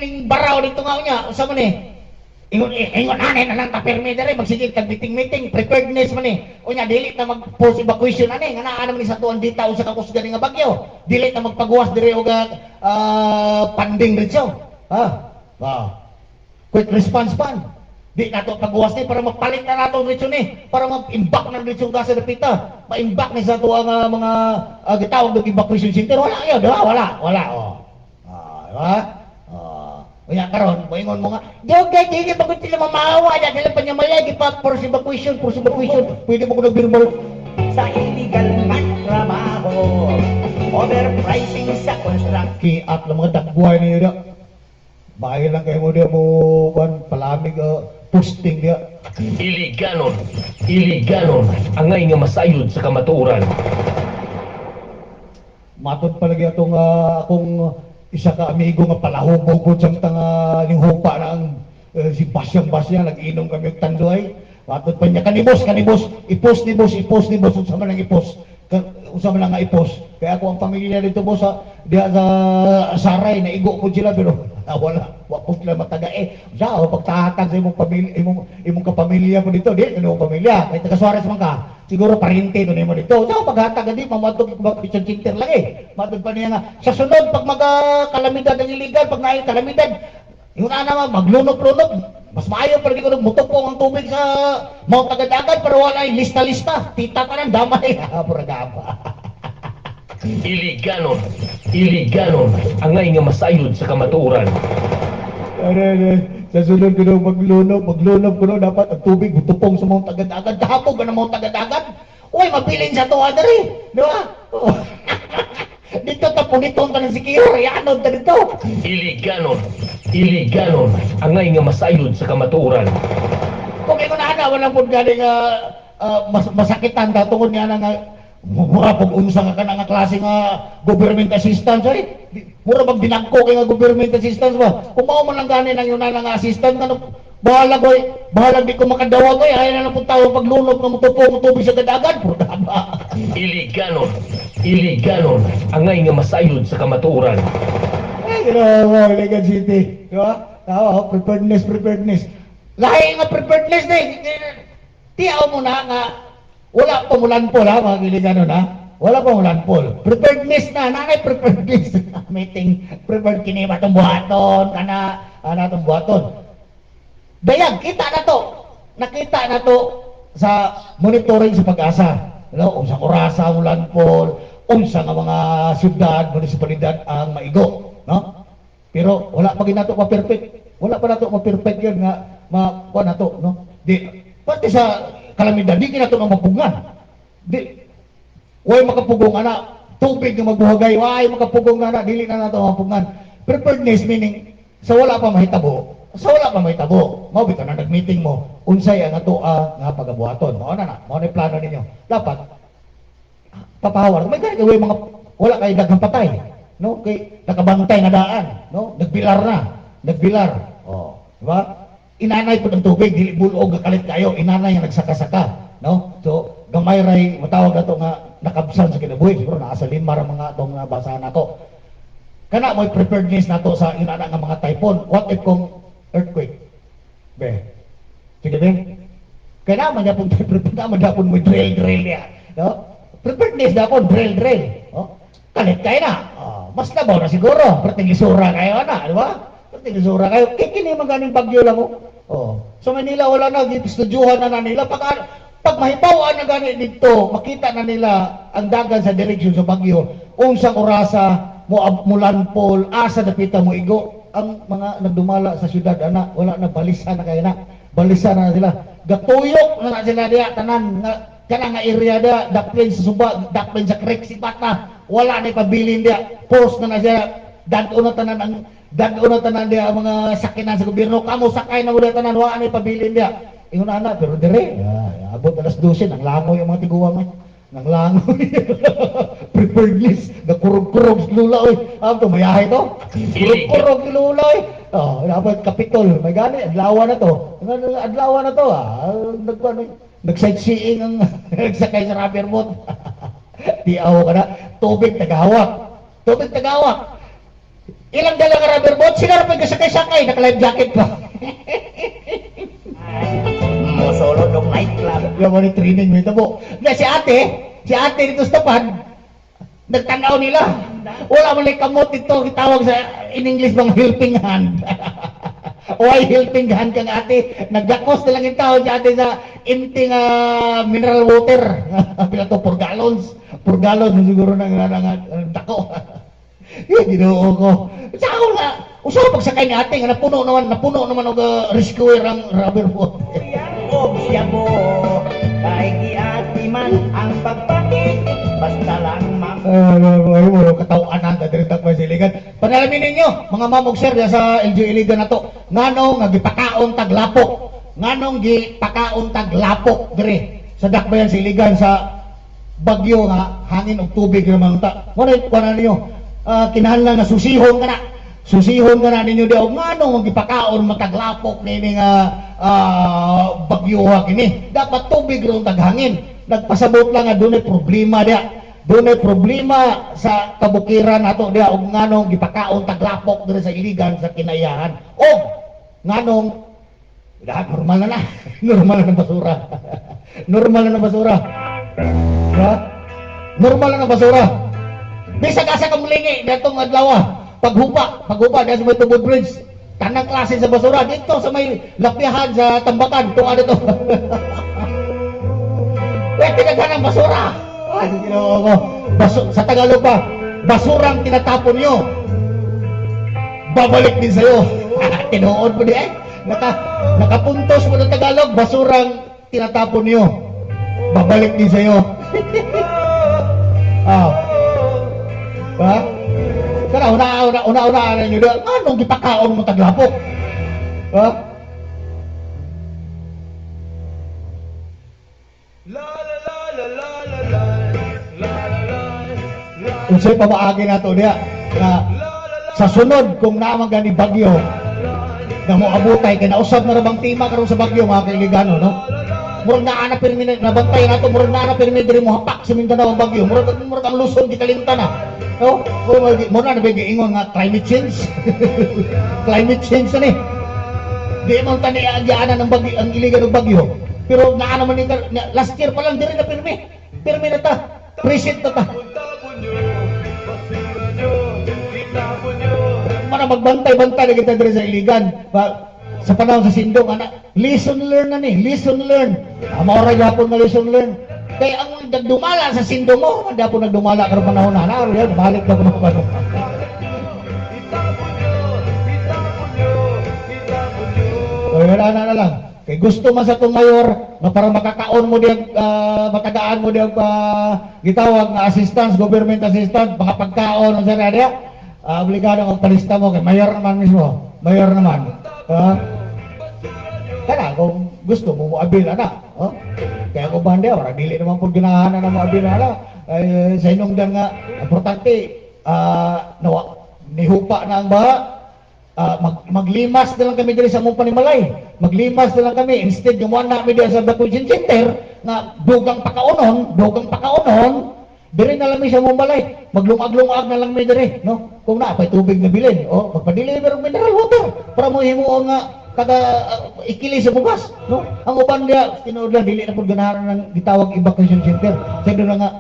ning baraw dito nga niya. Usa man ingon anay na lang ta permi dere magsigil kag meeting preparedness man unya dili na mag-post evacuation ani nga naa naman sa tuon dita usa ka kusga nga bagyo. Dili na magpagawas dere og panding dito. Quick response fund. Di nato pagawas ni para magpalit na nato dito ni para mag-imbak na dito sa dapita. Ma-imbak ni sa tuwa nga mga gitawag og evacuation center wala yo, di ba? Wala. Diba? Kaya karon, moingon mo nga, Diyogay, hindi ba kung sila mamahawa na sila pa niya malagi pa force evacuation. Pwede mo ko nagbirbal. Sa illegal na trabaho, overpricing sa construction. Kiat lang mga dagbuhay na yun. Bahay lang kayo mo diya mo, palamig, posting diya. Iliganon ang ngay nga masayod sa kamatuoran. Matod palagi atong akong isa ka amigo nga palahubog ko siyang tanga ning hupa na ang si Basyang nag-inom kami og tanduay. Matod pa niya kanibos i-post ni boss unsa man ang i-post unsa man nga i-post kaya ako ang pamilya dito boss diha sa Saray na igo ko sila pero wala wa ko sila mataga pagtahatag sa imong pamilya imong kapamilya mo dito di ano pamilya kay taga Suarez man ka siguro parente doon mo dito sa paghatag di mamatog kitchen center lang matod pa niya nga sa sunod pag kalamidad ang illegal pag naay kalamidad yun naman maglunok-lunok mas maayo pa rin ko nagmutupong ang tubig sa Mount Agad-agad pero wala yung lista-lista tita ka ng damay puragaba. Iliganon ang ngay nga masayod sa kamatuoran. Sa sunod ko na maglunok ko na dapat ang tubig butupong sa Mount Agad-agad kahapog na Mount Agad-agad uy mabilin sa tuwa na rin di ba? Dito tapuniton ka ng sikiro yanon ka dito. Iliganon ang ngay nga masayod sa kamatuoran. Kung ikaw na walang po galing masakitan tungod niya na nga mura pag unsa nga kana nga klase nga government assistance mura bang dinagko kay nga government assistance ba kung mao man lang gani nang yun nga assistance bahala di ko makadawag ay, ayaw na lang po tayo paglunok ng mutupong tubig sa dadagan, puro dama. Iliganon ang nga masayod sa kamatuoran. Ay, grabe, Iligan City. Di ba? Preparedness. Lahi nga preparedness na tiyaw mo na nga, wala pa mulanpol ha, mga Iliganon ha. Wala pa mulanpol. Preparedness na, nanay preparedness. Meeting, prepared kini ba itong buhaton, itong buhaton. Dayag, kita na to. Nakita na to sa monitoring sa Pag-asa. Unsa orasa mulanpol, unsa nga mga syudad, munisipalidad ang maigo, no? Pero wala pa ginato pa perfect. Wala pa nato ma-perfect yun nga makuha nato, no? Di pati sa kalamidad, di kinato na mapungan. Di way makapugong ana, tubig nga magbuhagay, way makapugong ana, dili na nato mapungan. Preparedness meaning sa wala pa mahitabo. Sa wala pa mahitabo, mao bitaw na nag-meeting mo, unsay ang ato nga pagabuhaton. Mao na, mao na plano ninyo. Dapat papahawar. May gani way mga wala kay daghang patay, no? Kay nakabantay nga daan, no? Nagbilar. Oh, di ba? Inanay po ng tubig, dili bulog kalit kayo, inanay nga nagsaka-saka, no? So, gamay ray matawag ato nga nakabsan sa kinabuhi, siguro naa sa 5 ra mga atong basahan ako. Kana mo'y preparedness nato sa inana nga mga typhoon. What if kung earthquake? Be. Sige be. Kaya naman yapon naman dapon mo drill niya, no? Preparedness dapon drill. Oh. Kalit kayo na. Oh, mas nabaw na siguro. Pertingisura kayo na, di ba? Pertingisura kayo. Kikini maganing bagyo lang mo. Oh. So Manila wala na, studyuhan na nila. Pag mahipawaan na gani dito, makita na nila ang dagan sa direksyon sa bagyo. Unsang orasa mulanpol, asa napita mo igo. Ang mga nagdumala sa syudad, ana, wala na, balisa na kayo na. Balisa na sila. Gatuyok na sila diya, tanan, kana nga area diya, daplin sa suba, daplin sa creek, sipat na. Wala na ipabilin diya. Post na siya, dadto na tanan diya, ang mga sakinan sa gobyerno. Kamo sakay na mula tanan, wala na ipabilin diya. Ingon na, pero dire, abot alas 12, nang langoy ang mga tiguwa mo. Nang langoy. Preparedness, nakurog-kurog si Lula, oy. Ito, mayahe to. Kurog si Lula, oy. Oh, dapat kapitol. May gani, adlawan na to. Adlawan na to, nag-sightseeing ang nagsakay sa rubber boat. Tiaw ka na. Tubig tagahawak. Ilang dala ka rubber boat? Sino rin pagkasakay-sakay? Naka-life jacket pa. Musulod ng nightclub. Yung mga training mo ito po. Na si ate dito sa tapan, nagtanaw nila. Wala man lang kamot ito, kitawag sa, in English bang helping hand. Why helping hand kang ate? Nagdakos na lang yung tao si ate sa empty mineral water. Pila to, 4 gallons. 4 gallons, siguro nang dako. Yung ginoo ko. Saka ko na, usap pagsakay ni ate, nga napuno naman og rescuer ang rubber boat. Og siya mo, kahit di man ang pagpakitik, basta lang Ay, katawaan na, diritak ba siligan. Panalamin ninyo, mga mamog sir, sa LG Iligan na to, nganong gipakaon taglapok, dire, sa dakbayan siligan, sa bagyo nga, hangin og tubig naman ta. Wala ninyo, kinahanglan na susihon ka na ninyo di og nganong gipakaon mataglapok nini nga bagyo kini. Dapat tubig ron taghangin. Nagpasabot lang nga dunay problema dia. Dunay problema sa kabukiran ato dia og nganong gipakaon taglapok diri sa Iligan sa kinayahan. Og nganong normal na normal na ng basura. Normal na ng basura. Ha? Normal na ng basura. Bisag asa kang lingi datong adlaw. Paghupa dahil sa may Tubod Bridge, tanang klase sa basura dito sa may lapihan sa Tambakan, itong ano to. Tinaghan ng basura. Ay, ko. Sa Tagalog pa, basurang tinatapon nyo, babalik din sa'yo. Tinuod po di nakapuntos mo ng Tagalog, basurang tinatapon nyo, babalik din sa'yo. Ha? Kaya una-una nyo doon, anong gipakaon mo taglapok? Ha? Unsay pamaagi na to niya na sa sunod kung naman gani bagyo na mo abutay kay nausab na rabang tima karon sa bagyo mga kailigano no. Murag naa na pirmi nabantay nato murag naa na pirmi diri mo hapak sa Mindanao ang bagyo. Murag ang Luzon gikalimta na. No? Mo na ingon nga climate change. Climate change ni. Di man tani agyaanan ng bagyo ang iligan ng bagyo. Pero naa naman ni last year pa lang diri na pirmi. Pirmi na ta. Present na ta. Para magbantay-bantay na kita diri sa iligan. Sa panahon sa Sindong, anak, lesson learn na ni, lesson learn. Maura yapon nga lesson learn. Kaya ang nagdumala sa Sindong mo, hindi po nagdumala karong panahon na, balik na po ng panahon. O yun na lang. Kay gusto man sa itong mayor, na para makakaon mo diyang, matagaan mo diyang gitawag na assistance, government assistance, mga pagkaon, o sa radya, obligado ang palista mo, kay mayor naman mismo, mayor naman. Kana kung gusto mo moabil ana, kaya ko banda ora dili naman pud ginahanan na moabil ana. Sa inong nga importante nawa nihupa na ang baha. Maglimas na lang kami diri sa among panimalay. Maglimas na lang kami instead yung one namin diri sa Bakuyin Center na dugang pakaonon, diri na lang mi sa among balay. Maglungag-lungag na lang mi diri, no? Kung naapay tubig na bilin, o magpadeliver og mineral water para mo himo nga kada ikili sa bugas, no? Ang uban dia tinuod lang dili na pud ganahan ng gitawag evacuation center. Sabi na nga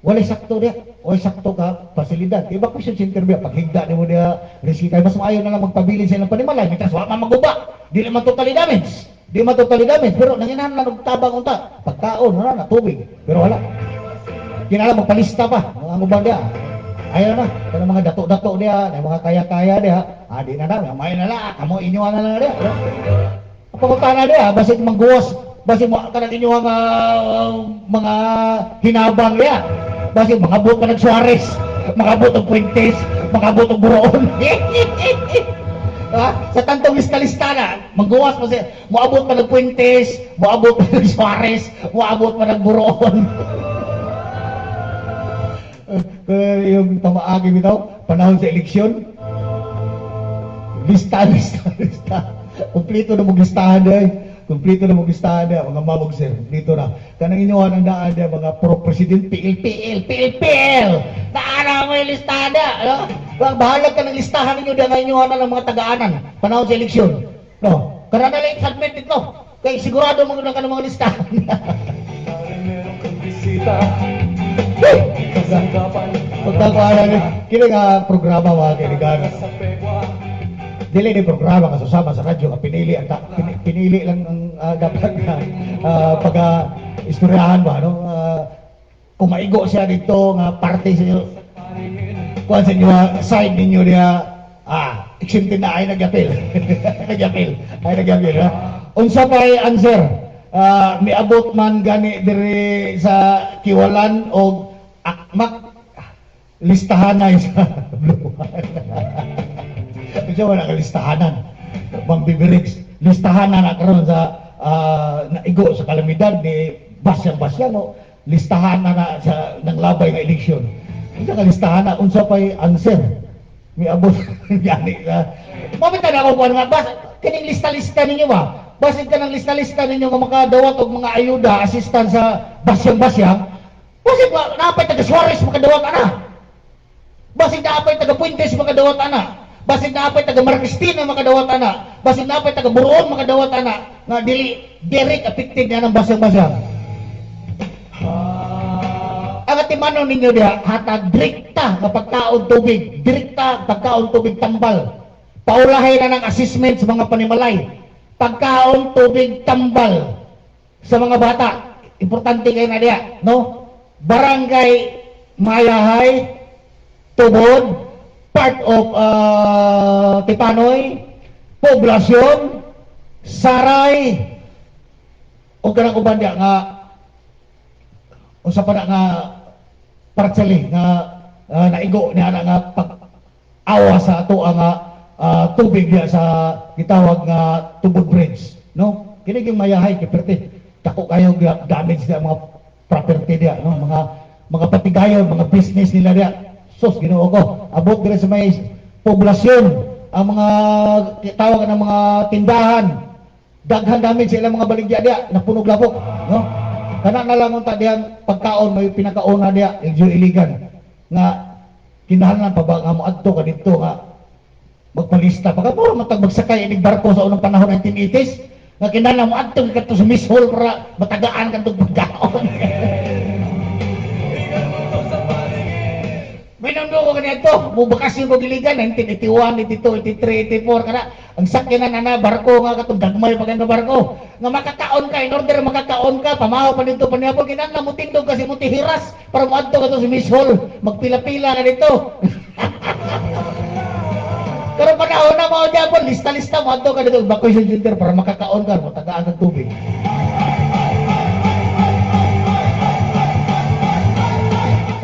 walay sakto dia, walay sakto ka pasilidad. Evacuation center biya paghigda nimo dia riski kay mas maayo na lang magpabilin sa ilang panimalay mitas wa man maguba. Dili man totally damage. Di man totally damage pero nanginahan lang og tabang unta. Pagkaon na tubig. Pero wala. Kinala magpalista pa ang uban dia. Ayaw na, kaya mga dato-dato dia, mga kaya-kaya dia, di na na, may na lang, kamo inyuan na lang dia. Papunta na dia, basit mangguwas, basit mo kanang inyuan mga hinabang dia, basit mga buot ka nag-Suarez, mga buot ng Puentes, mga buot ng Buroon. Sa tantong lista-lista na, mangguwas kasi, moabot pa ng Puentes, moabot pa ng Suarez, moabot pa ng Buroon. Yung pamaagi bitaw, panahon sa eleksyon, lista. Kumplito na mong listahan day. Kumplito na mong listahan day. Mga mamog sir, kumplito na. Kanang inyuhan ang daan day, mga pro-president, PL. Naara mo yung listahan day. Bahalag ka ng listahan ninyo day, ngayon inyuhan na ng mga tagaanan, panahon sa eleksyon. No? Karena na lang submit ito. Kaya sigurado mga ka ng mga listahan. Pagkakuan kini nga programa mga kaibigan. Dili ni programa kasusama sa radyo nga pinili lang ang dapat nga istoryahan ba no. Kung maigo siya dito nga parte sa inyo kuan sa inyo side ninyo dia exempted na ay nagyapil. Nagyapil ha. Unsa pa ay answer? Miabot man gani diri sa Kiwalan o akmak listahan na sa bluhan. Kasi wala ka listahanan. Bang bibirigs. Listahan na karon sa naigo sa kalamidad ni Basyang o listahan na sa ng labay nga eleksyon. Isa ka listahan na unsa pa'y answer. Miabot gani mamita na ako kuan nga bas kining lista-lista ninyo ba? Basit ka ng lista-lista ninyo nga makadawat o mga ayuda, assistant sa Basyang. Basit naapay taga Suarez makadawat ana. Basit naapay taga Puentes makadawat ana. Basit naapay taga Marquestina makadawat ana. Basit naapay taga Buroon makadawat ana. Nga dili direct affected na ng Basyang. Ang atimanon ninyo diha hatag direkta nga pagkaon tubig, direkta pagkaon tubig tambal. Paulahay na ng assessment sa mga panimalay. Pagkaon, tubig, tambal sa mga bata. Importante kayo na diya, no? Barangay Mayahay, Tubod, part of Tipanoy, Poblasyon, Saray, o ganang uban diya nga usa pa na nga partsali nga naigo niya nga pag-awa sa ato nga tubig diya sa gitawag nga Tubod Bridge, no? Kini yung Mayahay kay perti dako kayo damage diya mga property diya, no? Mga patigayon, mga business nila diya. Sus Ginoo ko, abot dire sa may Poblasyon, ang mga tawag ng mga tindahan, daghan namin sila mga baligya diya, napunog labok, no? Kana na lang unta diyang pagkaon, may pinakauna diya, LGU Iligan, nga kinahanglan pa ba nga mo adto ka dito nga magpalista, pagka mo matag magsakay inig barko sa unang panahon 1980s, nga kinahanglan mo adto ka sa Miss Hall para matagaan ka itong pagkaon. May nando ko ganito, mubakasyon ko giligan, 1981, 82, 83, 84, kana, ang sakyanan na barko nga katong dagmay pa nga barko, nga makakaon ka, in order makakaon ka, pamahaw pa dito, paniyapol, kinahanglan mo tindog kasi mo tihiras, para mo adto ka to sa Miss Hall, magpila-pila ka dito. Pero panahon na mo dyan po, lista-lista mo adto ka dito, evacuation center para makakaon ka, matagaan ng tubig.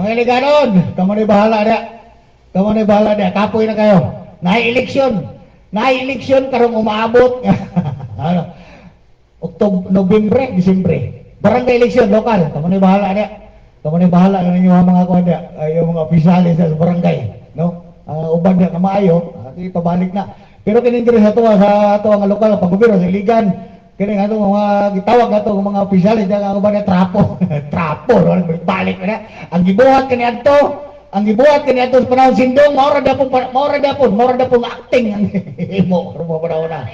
Mga iliganon, kamo na bahala na. Kamo na bahala na. Kapoy na kayo. Nahi-eleksyon. Nahi-eleksyon karong umaabot. Ano? Nobyembre, Disyembre. Barangay eleksyon, lokal. Kamo na bahala na. Kamo na bahala na ninyo ang mga kuwanda. Yung mga opisyalis sa barangay. No? Uban na maayo. Pabalik na. Pero kinindiri sa tuwa nga lokal, pag-gobierno sa iligan. Kini nga itong mga gitawag na itong mga opisyalis nga ba na trapo. Trapo, no? Balik na. Ang gibuhat kani adto, ang gibuhat kani adto sa panahon sindong, maura dapon acting ang imo karon mo panahon na.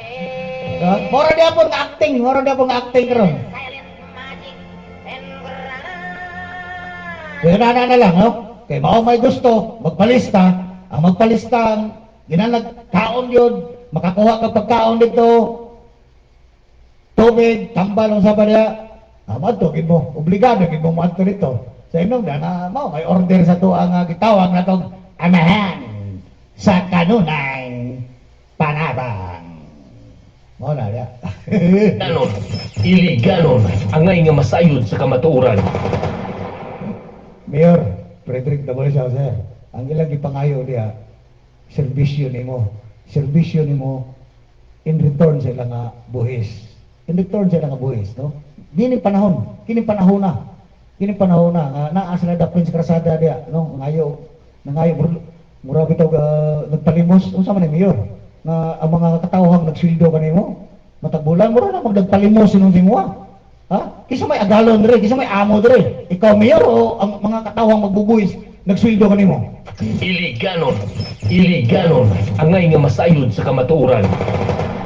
Maura dapon acting karon. Kaya na lang, no? Kay mao may gusto magpalista, ang magpalista ginanag kaon yun, makakuha ka pagkaon dito. Tubig, tambal ang sabi niya, amadto, mo, obligado, mo maadto nito. Sa inom na may order sa to ang gitawag na itong amahan sa kanunay panabang. Mo na niya. Ganon, iliganon ang ngay nga masayod sa kamatuoran. Mayor, Frederick W. sir, ang ilang ipangayo niya, serbisyo nimo in return sa ilang buhis. In return sa ilang buhis, no? Kining panahon na, naa sila dapin sa krasada diya, no? Nangayo, mura bitaw nagpalimos, unsa man ni mayor, na ang mga katawhang nagsildo kanimo, matagbulan mura na magdagpalimos sinong timuha. Ha? Kisa may agalon dire, kisa may amo dire. Ikaw mayor o ang mga katawhang magbubuhis nagsildo kanimo? Iliganon ang ngay nga masayod sa kamatuoran.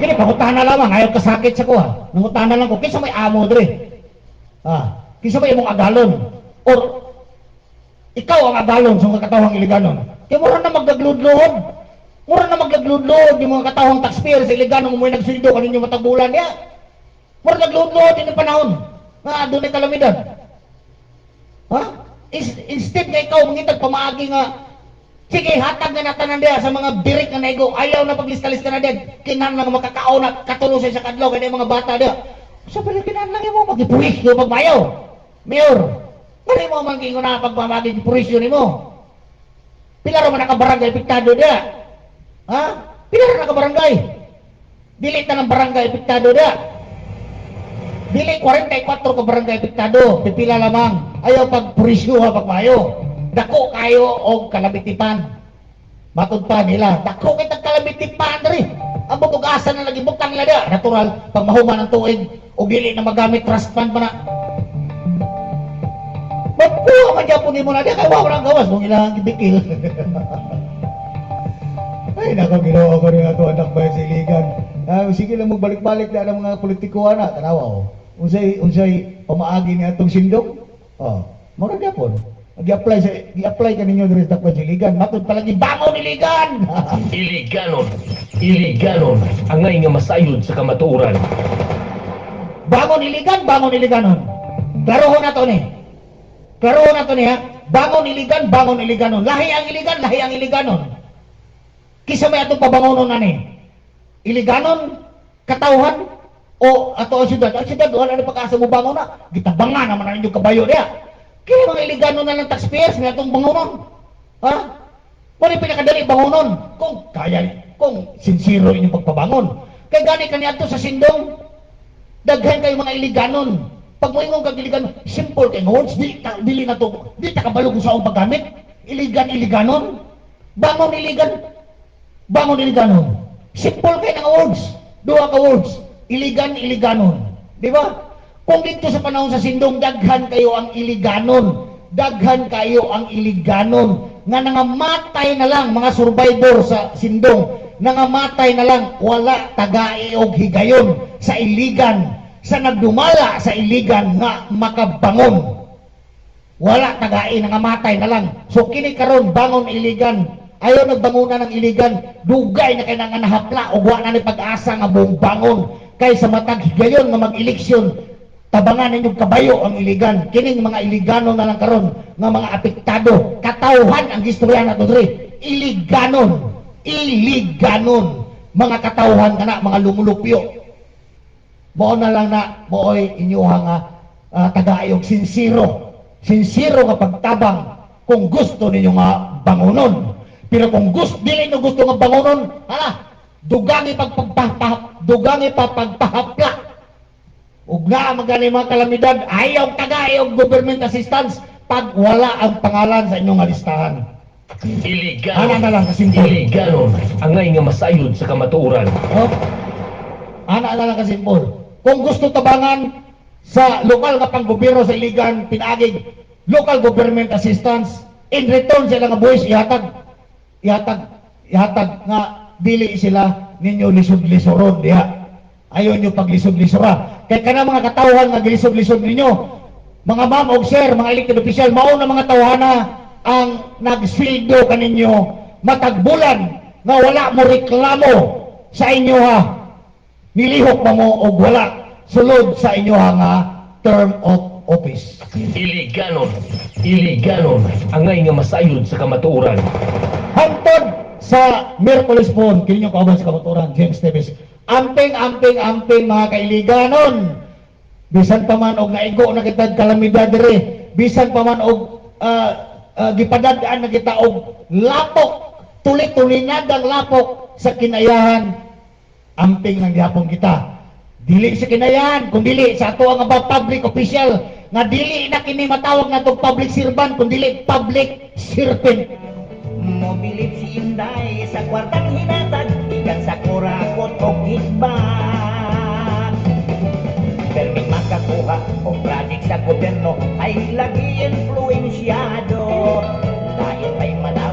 Kini pangutahan na lamang, ayaw kasakit sa kuha. Nangutahan na lang ko, kinsa may amo dire? Kinsa may imong agalon? Or ikaw ang agalon sa mga katawhang iliganon? Kaya mura na magdagludlod. Yung mga katawhang taxpayer sa iliganon mo nagsildo kaninyo matagbulan niya. Mura nagludlod din ang panahon. Doon ay kalamidad. Instead na ikaw mangitag pamaagi nga, sige, hatag na natanan diya sa mga birik na naigong. Ayaw na paglista-lista na din. Kinahanglan nga makakaon na katulusan sa kadlaw kaya mga bata diya. Sa pala kinahanglan mo magipuwis yung pagbayaw. Mayor, mali mo man gingo na pagpamagi gipuwis yun mo. Pila ra man nakabarangay piktado diya. Pila ra nakabarangay. Dili ta ng barangay piktado diya. Dili 44 ka barangay piktado. Pipila lamang. Ayaw pagpurisyo ha pagbayaw. Dako kayo og kalabitipan. Matud pa nila, dako kay kalabitipan diri. Ang bubugasan na lagi butang nila da. Natural pag mahuman ang tuig og dili na magamit trust fund pa na. Magkuha man gyapon nimo na di kay wa man gawas mong ilang gibikil. Ay nako Ginoo ko rin ato anak bayan sa iligan. Sige lang magbalik-balik na ang mga politikuhan na tanawa. Unsay pamaagi ni atong sindong? Mura gyapon. Gi-apply ka ninyo diri sa Iligan. Matod palagi bangon Iligan. Iliganon ang ngay nga masayod sa kamatuoran. Bangon Iliganon. Klarohon na to ni ha. Bangon Iliganon. Lahi ang Iliganon. Kisa may atong pabangonon na ni. Iliganon, katawhan, o ato ang syudad. Ang syudad, wala na pag-asa mo bangon na. Gitabangan naman na inyong kabayo niya. Kaya mga Iligano na ng taxpayers na itong bangunon. Wala pinakadali bangunon. Kung sincero inyong pagpabangon. Kaya gani kaniadto sa sindong, daghan kayo mga Iliganon. Pag mo ingong kag-Iliganon, simple kay ngoons, dili na to, di ta kabalo kung saan paggamit. Iliganon. Bangon Iliganon. Simple kayo ng words. Duha ka words. Iligan, iliganon. Di ba? Kung dito sa panahon sa Sindong, daghan kayo ang iliganon. Daghan kayo ang iliganon. Nga nangamatay na lang, mga survivor sa Sindong, nangamatay na lang, wala tagai og higayon sa iligan. Sa nagdumala sa iligan nga makabangon. Wala tagai, nangamatay na lang. So kini karon bangon iligan. Ayaw nagbangunan ng iligan. Dugay na kayo nga nahapla o wa na ni pag-asa nga buong bangon. Kay sa matag higayon nga mag-eleksyon, tabangan ninyong kabayo ang iligan. Kining mga iligano na lang karon nga mga apektado. Katawhan ang istorya nato diri. Iliganon. Iliganon. Mga katawhan kana, mga lumulupyo. Mao na lang na mooy inyuha nga tagaayog sinsiro. Sinsiro nga pagtabang kung gusto ninyo nga bangunon. Pero kung dili nyo gusto nga bangunon, dugangi pagpahapla. Ug na magani mga kalamidad, ayaw tagaayog government assistance pag wala ang pangalan sa inyong listahan. Ana na lang kasimpol. Iliganon ang ngay nga masayod sa kamatuoran. Oh? Ana na lang kasimpol. Kung gusto tabangan sa lokal nga panggobyerno sa iligan, pinagig local government assistance, in return sila nga buwis ihatag nga dili sila ninyo lisod-lisoron diha. Ayaw nyo paglisod-lisora. Kaya ka na mga katawhan nga gilisod-lisod ninyo, mga ma'am o sir, mga elected official, mao na mga tawhana ang nagsildo kaninyo matagbulan nga wala mo reklamo sa inyo nilihok pa mo o wala sulod sa inyo nga term of office. Iliganon ang ngay nga masayod sa kamatuoran. Hantod sa Miyerkules po, kini nyo kauban sa kamaturan, James Teves. Amping mga kailiganon. Bisan pa man og naigo na kita kalamidad diri, bisan pa man og gipadadaan na kita og lapok, tulit-tulinad ang lapok sa kinayahan, amping ng gihapon kita. Dili sa kinayahan, kung dili sa ato ang public official, nga dili na kini matawag na itong public servant, kung dili public servant. Mobilip si Inday sa kwartang hinatag, ikan sa kurakot o kitbag. Perming makakuha o project sa gobyerno ay lagi influensyado. Dahil may manaw